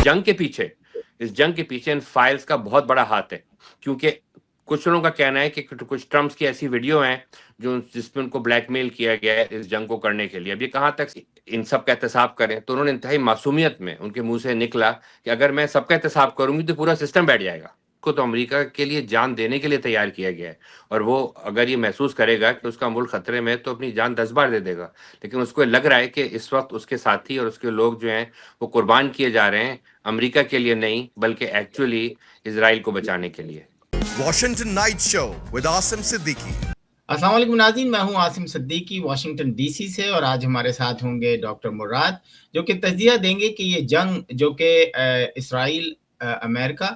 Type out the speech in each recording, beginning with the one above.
اس جنگ کے پیچھے ان فائلز کا بہت بڑا ہاتھ ہے، کیونکہ کچھ لوگوں کا کہنا ہے کہ کچھ ٹرمپس کی ایسی ویڈیو ہیں جس میں ان کو بلیک میل کیا گیا ہے اس جنگ کو کرنے کے لیے. اب یہ کہاں تک ان سب کا احتساب کریں؟ تو انہوں نے انتہائی معصومیت میں ان کے منہ سے نکلا کہ اگر میں سب کا احتساب کروں گی تو پورا سسٹم بیٹھ جائے گا. کو تو امریکہ کے لیے جان دینے کے لیے تیار کیا گیا ہے، اور وہ اگر یہ محسوس کرے گا کہ اس کا ملک خطرے میں تو اپنی جان 10 بار دے دے گا. لیکن اس کو لگ رہا ہے کہ اس وقت اس کے ساتھی اور اس کے لوگ جو ہیں وہ قربان کیے جا رہے ہیں امریکہ کے لیے نہیں، بلکہ ایکچولی اسرائیل کو بچانے کے لیے. Washington night show with Asim Siddiqui. السلام علیکم ناظرین، میں ہوں Asim Siddiqui Washington D C سے، اور آج ہمارے ساتھ ہوں گے ڈاکٹر مراد جو کہ تجزیہ دیں گے کہ یہ جنگ جو کہ اسرائیل امریکہ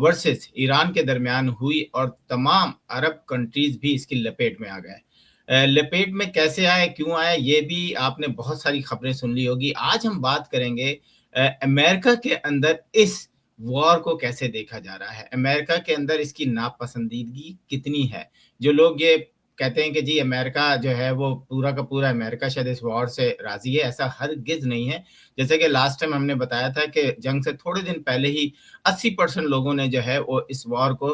ورسز ایران کے درمیان ہوئی اور تمام عرب کنٹریز بھی اس کی لپیٹ میں آ گئے. لپیٹ میں کیسے آئے، کیوں آئے، یہ بھی آپ نے بہت ساری خبریں سن لی ہوگی. آج ہم بات کریں گے امریکہ کے اندر اس وار کو کیسے دیکھا جا رہا ہے، امریکہ کے اندر اس کی ناپسندیدگی کتنی ہے. جو لوگ یہ کہتے ہیں کہ جی امریکہ جو ہے وہ پورا کا پورا امریکہ شاید اس وار سے راضی ہے، ایسا ہرگز نہیں ہے. جیسے کہ لاسٹ ٹائم ہم نے بتایا تھا کہ جنگ سے تھوڑے دن پہلے ہی 80% لوگوں نے جو ہے وہ اس وار کو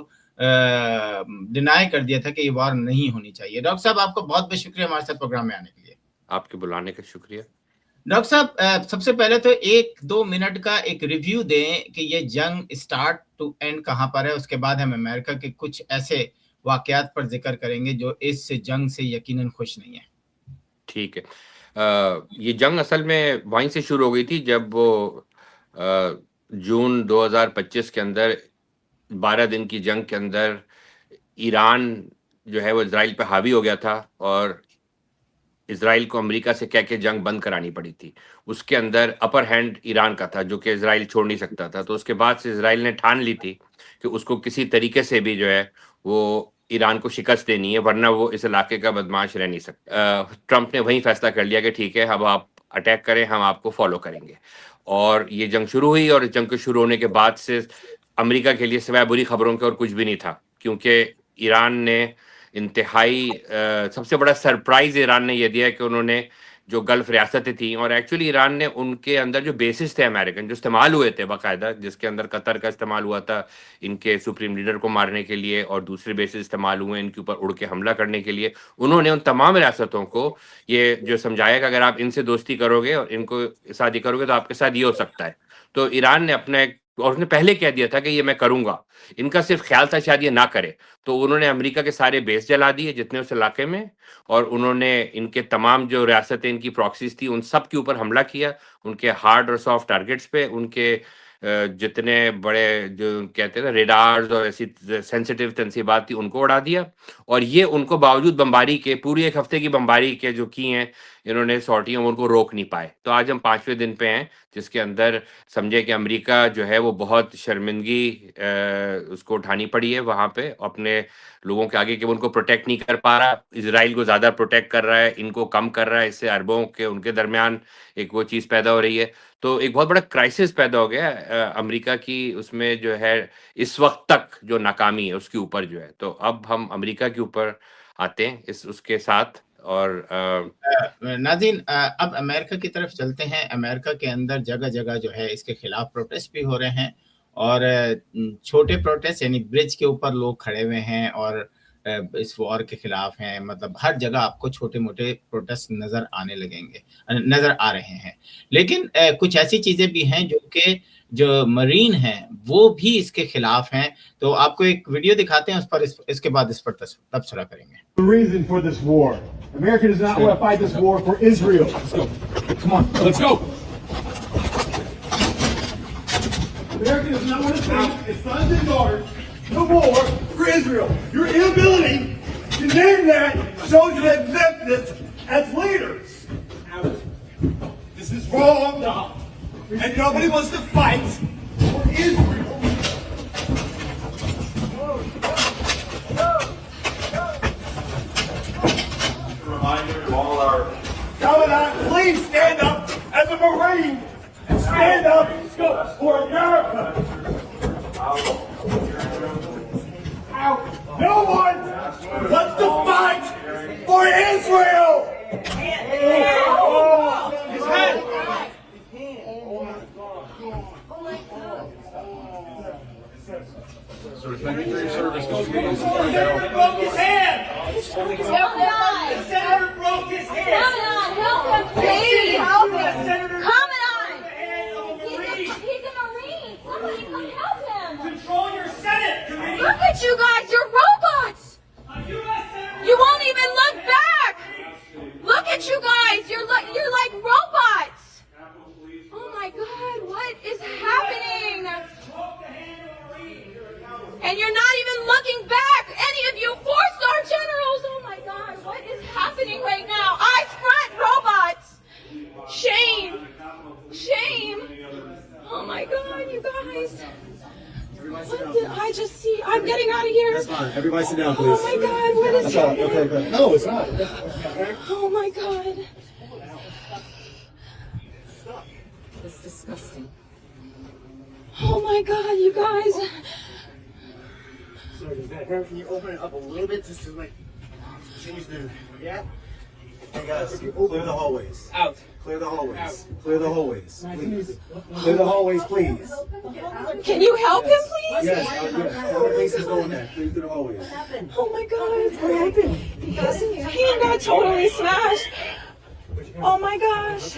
ڈینائی کر دیا تھا کہ یہ وار نہیں ہونی چاہیے. ڈاکٹر صاحب آپ کو بہت بہت شکریہ ہمارے ساتھ پروگرام میں آنے کے لیے. آپ کے بلانے کا شکریہ. ڈاکٹر صاحب سب سے پہلے تو 1-2 منٹ کا ایک ریویو دیں کہ یہ جنگ اسٹارٹ ٹو اینڈ کہاں پر ہے، اس کے بعد ہم امریکہ کے کچھ ایسے واقعات پر ذکر کریں گے جو اس جنگ سے یقیناً خوش نہیں ہیں. ٹھیک ہے. یہ جنگ اصل میں وہیں سے شروع ہو گئی تھی جب وہ جون 2025 کے اندر 12 دن کی جنگ کے اندر ایران جو ہے وہ اسرائیل پہ حاوی ہو گیا تھا، اور اسرائیل کو امریکہ سے کہہ کے جنگ بند کرانی پڑی تھی. اس کے اندر اپر ہینڈ ایران کا تھا جو کہ اسرائیل چھوڑ نہیں سکتا تھا. تو اس کے بعد سے اسرائیل نے ٹھان لی تھی کہ اس کو کسی طریقے سے بھی جو ہے وہ ایران کو شکست دینی ہے، ورنہ وہ اس علاقے کا بدمعاش رہ نہیں سکتا. ٹرمپ نے وہیں فیصلہ کر لیا کہ ٹھیک ہے اب آپ اٹیک کریں، ہم آپ کو فالو کریں گے. اور یہ جنگ شروع ہوئی، اور اس جنگ کے شروع ہونے کے بعد سے امریکہ کے لیے سوائے بری خبروں کے اور کچھ بھی نہیں تھا، کیونکہ ایران نے انتہائی سب سے بڑا سرپرائز ایران نے یہ دیا کہ انہوں نے جو گلف ریاستیں تھیں، اور ایکچولی ایران نے ان کے اندر جو بیسز تھے امریکن جو استعمال ہوئے تھے باقاعدہ، جس کے اندر قطر کا استعمال ہوا تھا ان کے سپریم لیڈر کو مارنے کے لیے، اور دوسرے بیسز استعمال ہوئے ان کے اوپر اڑ کے حملہ کرنے کے لیے، انہوں نے ان تمام ریاستوں کو یہ جو سمجھایا کہ اگر آپ ان سے دوستی کرو گے اور ان کو شادی کرو گے تو آپ کے ساتھ یہ ہو سکتا ہے. تو ایران نے اپنا اور اس نے پہلے کہہ دیا تھا کہ یہ میں کروں گا، ان کا صرف خیال تھا شاید یہ نہ کرے. تو انہوں نے امریکہ کے سارے بیس جلا دیے جتنے اس علاقے میں، اور انہوں نے ان کے تمام جو ریاستیں ان کی پراکسیز تھی ان سب کے اوپر حملہ کیا، ان کے ہارڈ اور سافٹ ٹارگٹس پہ، ان کے جتنے بڑے جو کہتے ہیں نا ریڈارز اور ایسی سینسیٹیو تنصیبات تھی ان کو اڑا دیا. اور یہ ان کو باوجود بمباری کے، پوری ایک ہفتے کی بمباری کے جو کی ہیں انہوں نے سارٹیاں، ان کو روک نہیں پائے. تو آج ہم 5ویں دن پہ ہیں جس کے اندر سمجھے کہ امریکہ جو ہے وہ بہت شرمندگی اس کو اٹھانی پڑی ہے وہاں پہ اپنے لوگوں کے آگے، کہ وہ ان کو پروٹیکٹ نہیں کر پا رہا. اسرائیل کو زیادہ پروٹیکٹ کر رہا ہے، ان کو کم کر رہا ہے. اس سے عربوں کے ان کے درمیان ایک وہ چیز پیدا ہو رہی ہے. تو ایک بہت بڑا کرائسس پیدا ہو گیا امریکہ کی اس میں جو ہے اس وقت تک جو ناکامی ہے اس کے اوپر جو ہے. تو اب ہم امریکہ کے اوپر آتے ہیں اس کے ساتھ. اور ناظرین اب امریکہ کی طرف چلتے ہیں. امریکہ کے اندر جگہ جگہ جو ہے اس کے خلاف پروٹیسٹ بھی ہو رہے ہیں، اور چھوٹے پروٹیسٹ یعنی برج کے اوپر لوگ کھڑے ہوئے ہیں اور اس وار کے خلاف ہیں. مطلب ہر جگہ آپ کو چھوٹے موٹے پروٹیسٹ نظر آ رہے ہیں. لیکن کچھ ایسی چیزیں بھی ہیں جو کہ جو مرین ہیں وہ بھی اس کے خلاف ہیں. تو آپ کو ایک ویڈیو دکھاتے ہیں، اس کے بعد اس پر تبصرہ کریں گے. The reason for this war. America does not want to fight this war for Israel. Let's go. Come on, let's go. America does not want to fight its sons and daughters no more for Israel. Your inability to name that shows your ineptness as leaders. This is wrong, and nobody wants to fight for Israel. Reminder to all our Commandant, please stand up as a Marine and stand up for America. No one wants to fight for Israel. His head. senator broke his hand. The senator broke his hand. Help him, please. Senator Come the on. hand of a Marine. He's a Marine. Somebody come help him. Control your Senate committee. Look at you guys. You're robots. A U.S. senator. You won't even look back. Look at you guys. You're like robots. Oh my God. What is happening? Broke the hand of a Marine. And you're not even looking back. Any of you 4-star generals. Oh my God. What is happening right now? Eyes front, robots. Shame. Shame. Oh my God, you guys. What did I just see? I'm getting out of here. That's fine. Everybody sit down, Oh please. my God, what is That's all. happening? Okay, okay. No, it's not. Oh my God. It's disgusting. Oh my God, you guys. Sorry, is that her? Can you open it up a little bit just to like change the? Yeah. Hey guys, clear the hallways. Out. Clear the hallways. Clear the hallways, please. Clear the hallways, please. Can you help him, please? Yes, yes. All the places going there. Clear through the hallways. Oh my God. What happened? His hand got totally smashed. Oh my gosh.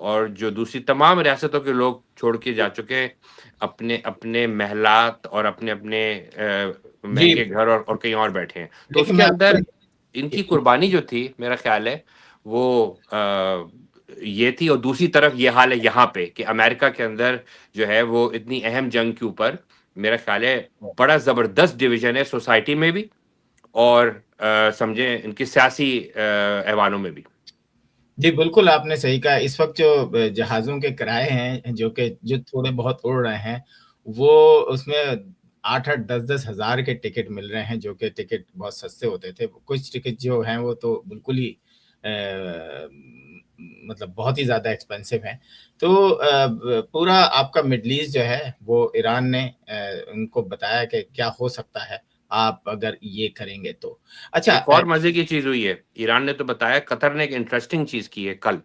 اور جو دوسری تمام ریاستوں کے لوگ چھوڑ کے جا چکے ہیں اپنے اپنے محلات اور اپنے اپنے مہنگے گھر اور کہیں اور بیٹھے ہیں. تو اس لیکن کے میں اندر ان کی قربانی جو تھی میرا خیال ہے وہ یہ تھی. اور دوسری طرف یہ حال ہے یہاں پہ کہ امریکہ کے اندر جو ہے وہ اتنی اہم جنگ کے اوپر میرا خیال ہے بڑا زبردست ڈویژن ہے سوسائٹی میں بھی اور سمجھیں ان کی سیاسی ایوانوں میں بھی. جی بالکل آپ نے صحیح کہا. اس وقت جو جہازوں کے کرائے ہیں جو تھوڑے بہت اڑ رہے ہیں وہ اس میں 8-10 ہزار کے ٹکٹ مل رہے ہیں جو کہ ٹکٹ بہت سستے ہوتے تھے. کچھ ٹکٹ جو ہیں وہ تو بالکل ہی مطلب بہت ہی زیادہ ایکسپینسو ہیں. تو پورا آپ کا مڈل ایسٹ جو ہے وہ ایران نے ان کو بتایا کہ کیا ہو سکتا ہے آپ اگر یہ کریں گے تو. اچھا ایک اور مزے کی چیز ہوئی ہے, ایران نے تو بتایا, قطر نے ایک انٹرسٹنگ چیز کی ہے کل.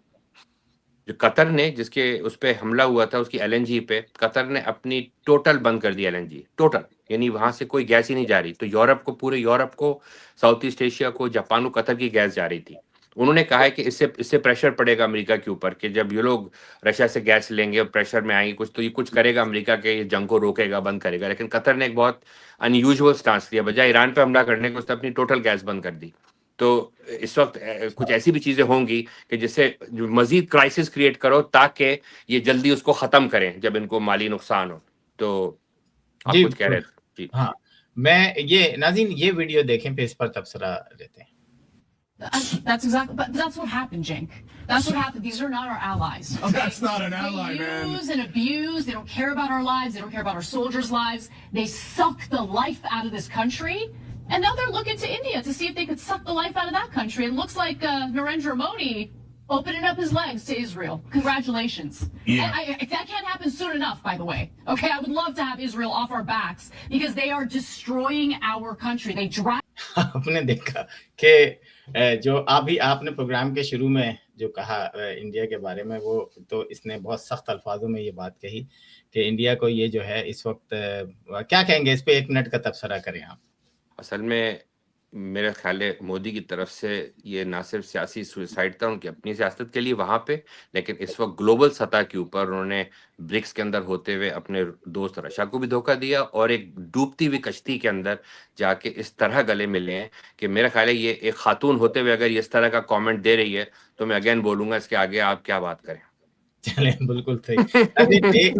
جو قطر نے جس کے اس پہ حملہ ہوا تھا اس کی ایل این جی پہ, قطر نے اپنی ٹوٹل بند کر دی ایل این جی ٹوٹل, یعنی وہاں سے کوئی گیس ہی نہیں جا رہی. تو یورپ کو, پورے یورپ کو, ساؤتھ ایسٹ ایشیا کو, جاپان کو قطر کی گیس جا رہی تھی. انہوں نے کہا ہے کہ اس سے پریشر پڑے گا امریکہ کے اوپر کہ جب یہ لوگ رشیا سے گیس لیں گے اور پریشر میں آئیں گے کچھ, تو یہ کچھ کرے گا امریکہ کے, یہ جنگ کو روکے گا, بند کرے گا. لیکن قطر نے ایک بہت ان یوزول سٹانس لیا, بجائے ایران پہ حملہ کرنے کو اس نے اپنی ٹوٹل گیس بند کر دی. تو اس وقت کچھ ایسی بھی چیزیں ہوں گی کہ جس سے مزید کرائسس کریٹ کرو تاکہ یہ جلدی اس کو ختم کریں جب ان کو مالی نقصان ہو. تو آپ کچھ کہہ رہے تھے جی. ہاں میں یہ ناظرین یہ ویڈیو دیکھیں پھر اس پر تبصرہ لیتے ہیں. That's exactly, but that's what happened, Cenk. That's what happened. These are not our allies. Okay? That's not an ally, they man. use and abuse. They don't care about our lives. They don't care about our soldiers' lives. They suck the life out of this country. And now they're looking to India to see if they could suck the life out of that country. It looks like Narendra Modi opening up his legs to Israel. Congratulations. Yeah. And that can't happen soon enough, by the way. Okay, I would love to have Israel off our backs because they are destroying our country. They drive. آپ نے دیکھا کہ جو ابھی آپ نے programme کے شروع میں جو کہا انڈیا کے بارے میں, وہ تو اس نے بہت سخت الفاظوں میں یہ بات کہی کہ انڈیا کو یہ جو ہے اس وقت کیا کہیں گے اس پہ, 1 منٹ کا تبصرہ کریں آپ. اصل میں میرا خیال ہے مودی کی طرف سے یہ نہ صرف سیاسی سوئسائڈ تھا ان کی اپنی سیاست کے لیے وہاں پہ, لیکن اس وقت گلوبل سطح کے اوپر انہوں نے برکس کے اندر ہوتے ہوئے اپنے دوست رشیا کو بھی دھوکہ دیا اور ایک ڈوبتی ہوئی کشتی کے اندر جا کے اس طرح گلے ملے ہیں کہ میرا خیال ہے یہ ایک خاتون ہوتے ہوئے اگر یہ اس طرح کا کامنٹ دے رہی ہے تو میں اگین بولوں گا اس کے آگے آپ کیا بات کریں. چلیں بالکل صحیح.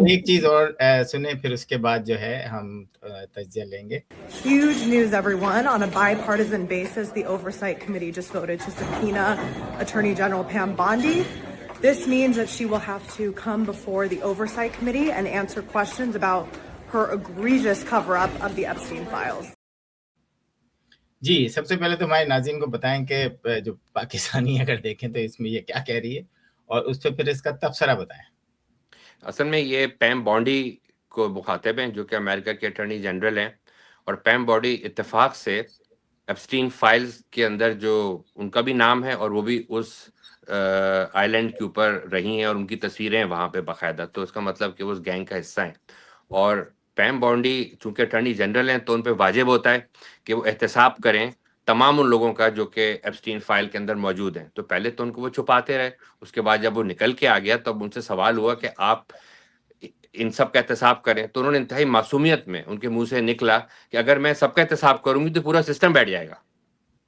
ایک چیز اور سنیں پھر اس کے بعد جو ہے ہم تجزیہ لیں گے. Huge news, everyone. On a bipartisan basis, the Oversight Committee just voted to subpoena Attorney General Pam Bondi. This means that she will have to come before the Oversight Committee and answer questions about her egregious cover-up of the Epstein files. جی سب سے پہلے تو ہمارے ناظرین کو بتائیں کہ جو پاکستانی اگر دیکھیں تو اس میں یہ کیا کہہ رہی ہے اور اس پہ پھر اس کا تبصرہ بتائیں. اصل میں یہ پیم بانڈی کو مخاطب ہیں جو کہ امریکہ کے اٹارنی جنرل ہیں, اور پیم بانڈی اتفاق سے ایپسٹین فائلز کے اندر جو ان کا بھی نام ہے اور وہ بھی اس آئی لینڈ کے اوپر رہی ہیں اور ان کی تصویریں ہیں وہاں پہ باقاعدہ, تو اس کا مطلب کہ وہ اس گینگ کا حصہ ہیں. اور پیم بانڈی چونکہ اٹارنی جنرل ہیں تو ان پہ واجب ہوتا ہے کہ وہ احتساب کریں تمام ان لوگوں کا جو کہ ایپسٹین فائل کے اندر موجود ہیں. تو پہلے تو ان کو وہ چھپاتے رہے, اس کے بعد جب وہ نکل کے آ گیا تب ان سے سوال ہوا کہ آپ ان سب کا احتساب کریں, تو انہوں نے انتہائی معصومیت میں ان کے منہ سے نکلا کہ اگر میں سب کا احتساب کروں گی تو پورا سسٹم بیٹھ جائے گا.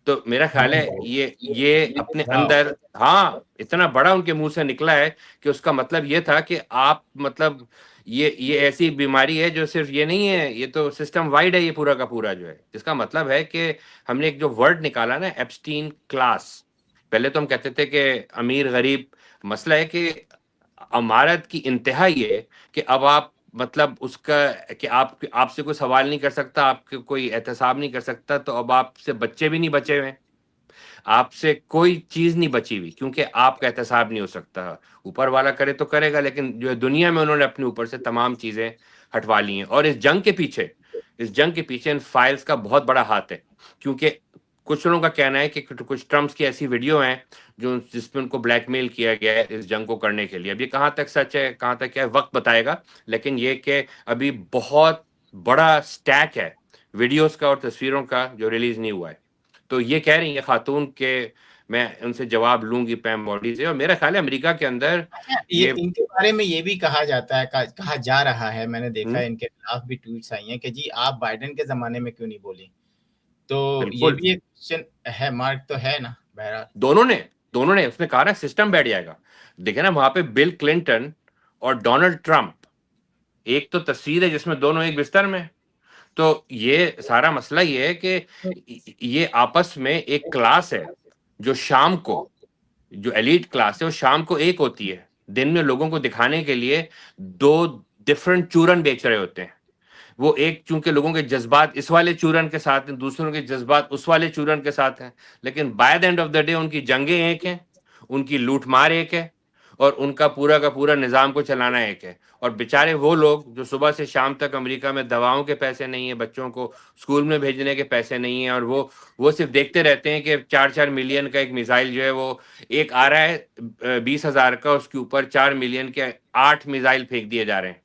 تو میرا خیال ہے یہ اپنے اندر, ہاں اتنا بڑا ان کے منہ سے نکلا ہے کہ اس کا مطلب یہ تھا کہ آپ مطلب یہ ایسی بیماری ہے جو صرف یہ نہیں ہے, یہ تو سسٹم وائڈ ہے یہ پورا کا پورا جو ہے, جس کا مطلب ہے کہ ہم نے ایک جو ورڈ نکالا نا ایپسٹین کلاس, پہلے تو ہم کہتے تھے کہ امیر غریب, مسئلہ ہے کہ امارت کی انتہا یہ کہ اب آپ مطلب اس کا کہ آپ سے کوئی سوال نہیں کر سکتا, آپ کے کوئی احتساب نہیں کر سکتا, تو اب آپ سے بچے بھی نہیں بچے ہوئے, آپ سے کوئی چیز نہیں بچی ہوئی کیونکہ آپ کا احتساب نہیں ہو سکتا. اوپر والا کرے تو کرے گا, لیکن جو دنیا میں انہوں نے اپنے اوپر سے تمام چیزیں ہٹوا لی ہیں. اور اس جنگ کے پیچھے ان فائلز کا بہت بڑا ہاتھ ہے, کیونکہ کچھ لوگوں کا کہنا ہے کہ کچھ ٹرمپس کی ایسی ویڈیو ہیں جس میں ان کو بلیک میل کیا گیا ہے اس جنگ کو کرنے کے لیے. اب یہ کہاں تک سچ ہے کہاں تک کیا ہے وقت بتائے گا, لیکن یہ کہ ابھی بہت بڑا سٹیک ہے ویڈیوز کا اور تصویروں کا جو ریلیز نہیں ہوا ہے. تو یہ کہہ رہی ہیں خاتون کہ میں ان سے جواب لوں گی پیم بانڈی سے. اور میرا خیال ہے امریکہ کے اندر یہ ان کے بارے میں یہ بھی کہا جاتا ہے، کہا جا رہا ہے، میں نے دیکھا ہے ان کے خلاف بھی ٹویٹس آئی ہیں کہ جی آپ بائیڈن کے زمانے میں کیوں نہیں بولی. تو یہ بھی ایک کوشچن ہے، مارک تو ہے نا. بہرحال دونوں نے اس نے کہا نا سسٹم بیٹھ جائے گا. دیکھیں نا وہاں پہ بل کلنٹن اور ڈونلڈ ٹرمپ، ایک تو تصویر ہے جس میں دونوں ایک بستر میں. تو یہ سارا مسئلہ یہ ہے کہ یہ آپس میں ایک کلاس ہے جو شام کو، جو ایلیٹ کلاس ہے وہ شام کو ایک ہوتی ہے، دن میں لوگوں کو دکھانے کے لیے دو ڈفرنٹ چورن بیچ رہے ہوتے ہیں. وہ ایک چونکہ لوگوں کے جذبات اس والے چورن کے ساتھ ہیں، دوسروں کے جذبات اس والے چورن کے ساتھ ہیں، لیکن by the end of the day ان کی جنگیں ایک ہیں، ان کی لوٹ مار ایک ہے، اور ان کا پورا نظام کو چلانا ایک ہے. اور بیچارے وہ لوگ جو صبح سے شام تک امریکہ میں دواؤں کے پیسے نہیں ہیں، بچوں کو اسکول میں بھیجنے کے پیسے نہیں ہیں، اور وہ صرف دیکھتے رہتے ہیں کہ 4 ملین کا ایک میزائل جو ہے وہ ایک آ رہا ہے 20,000 کا، اس کے اوپر 4 ملین کے 8 میزائل پھینک دیے جا رہے ہیں.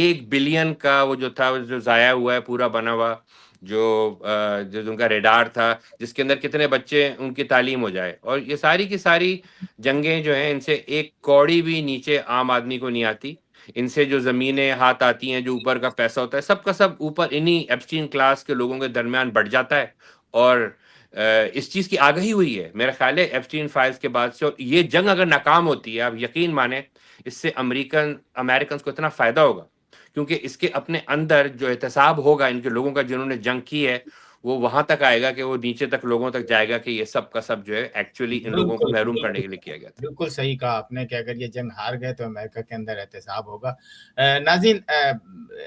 1 بلین کا وہ جو تھا جو ضائع ہوا ہے پورا بنا ہوا، جو ان کا ریڈار تھا جس کے اندر کتنے بچے ان کی تعلیم ہو جائے. اور یہ ساری کی ساری جنگیں جو ہیں ان سے ایک کوڑی بھی نیچے عام آدمی کو نہیں آتی. ان سے جو زمینیں ہاتھ آتی ہیں، جو اوپر کا پیسہ ہوتا ہے، سب کا سب اوپر انہی ایپسٹین کلاس کے لوگوں کے درمیان بڑھ جاتا ہے. اور اس چیز کی آگہی ہوئی ہے میرا خیال ہے ایپسٹین فائلز کے بعد سے. اور یہ جنگ اگر ناکام ہوتی ہے، آپ یقین مانیں اس سے امریکنز کو اتنا فائدہ ہوگا، کیونکہ اس کے اپنے اندر جو احتساب ہوگا ان کے لوگوں کا جنہوں نے جنگ کی ہے، وہ وہاں تک آئے گا کہ وہ نیچے تک لوگوں تک جائے گا کہ یہ سب کا سب جو ہے ایکچولی ان لوگوں کو محروم کرنے کے لیے کیا گیا تھا. بالکل صحیح کہا آپ نے کہ اگر یہ جنگ ہار گئے تو امریکہ کے اندر احتساب ہوگا. ناظرین،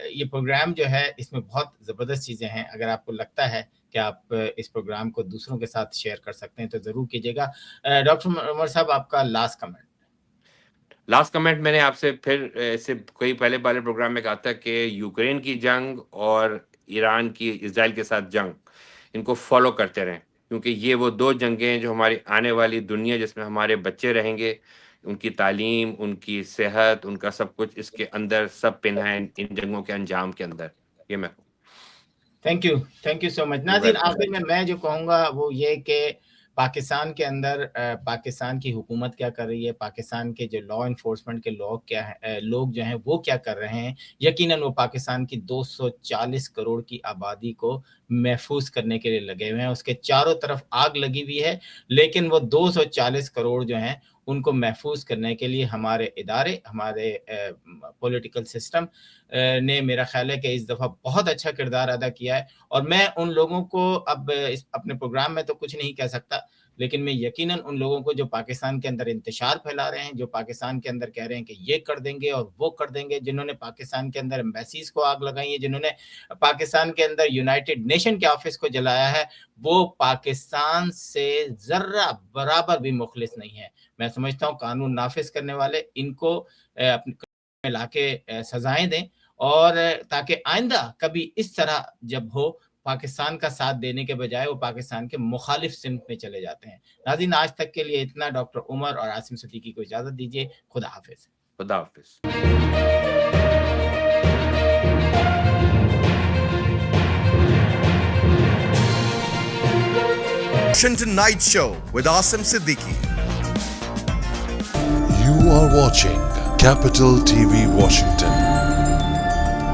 یہ پروگرام جو ہے اس میں بہت زبردست چیزیں ہیں. اگر آپ کو لگتا ہے کہ آپ اس پروگرام کو دوسروں کے ساتھ شیئر کر سکتے ہیں تو ضرور کیجیے گا. ڈاکٹر عمر صاحب، آپ کا لاسٹ کمنٹ. میں نے آپ سے پھر سے کوئی پہلے پروگرام میں کہا تھا کہ یوکرین کی جنگ اور ایران کی اسرائیل کے ساتھ جنگ، ان کو فالو کرتے رہیں، کیونکہ یہ وہ 2 جنگیں ہیں جو ہماری آنے والی دنیا جس میں ہمارے بچے رہیں گے، ان کی تعلیم، ان کی صحت، ان کا سب کچھ اس کے اندر سب پنہا ہے ان جنگوں کے انجام کے اندر. یہ میں تھینک یو سو مچ. ناظرین، آخر میں جو کہوں گا وہ یہ کہ پاکستان کے اندر پاکستان کی حکومت کیا کر رہی ہے، پاکستان کے جو لا انفورسمنٹ کے لوگ جو ہیں وہ کیا کر رہے ہیں. یقیناً وہ پاکستان کی 240 کروڑ کی آبادی کو محفوظ کرنے کے لیے لگے ہوئے ہیں. اس کے چاروں طرف آگ لگی ہوئی ہے، لیکن وہ 240 کروڑ جو ہیں ان کو محفوظ کرنے کے لیے ہمارے ادارے، ہمارے پولیٹیکل سسٹم نے میرا خیال ہے کہ اس دفعہ بہت اچھا کردار ادا کیا ہے. اور میں ان لوگوں کو اب اپنے پروگرام میں تو کچھ نہیں کہہ سکتا، لیکن میں یقیناً ان لوگوں کو جو پاکستان کے اندر انتشار پھیلا رہے ہیں، جو پاکستان کے اندر کہہ رہے ہیں کہ یہ کر دیں گے اور وہ کر دیں گے، جنہوں نے پاکستان کے اندر ایمبیسیز کو آگ لگائی ہے، جنہوں نے پاکستان کے اندر یونائٹڈ نیشن کے آفس کو جلایا ہے، وہ پاکستان سے ذرہ برابر بھی مخلص نہیں ہے. میں سمجھتا ہوں قانون نافذ کرنے والے ان کو اپنے لا کے سزائیں دیں، اور تاکہ آئندہ کبھی اس طرح جب ہو پاکستان کا ساتھ دینے کے بجائے وہ پاکستان کے مخالف سمت میں چلے جاتے ہیں. ناظرین، آج تک کے لیے اتنا. ڈاکٹر عمر اور عاصم صدیقی کو اجازت دیجیے. خدا حافظ. خدا حافظ. Washington Night Show with Asim Siddiqui. You are watching Capital TV Washington.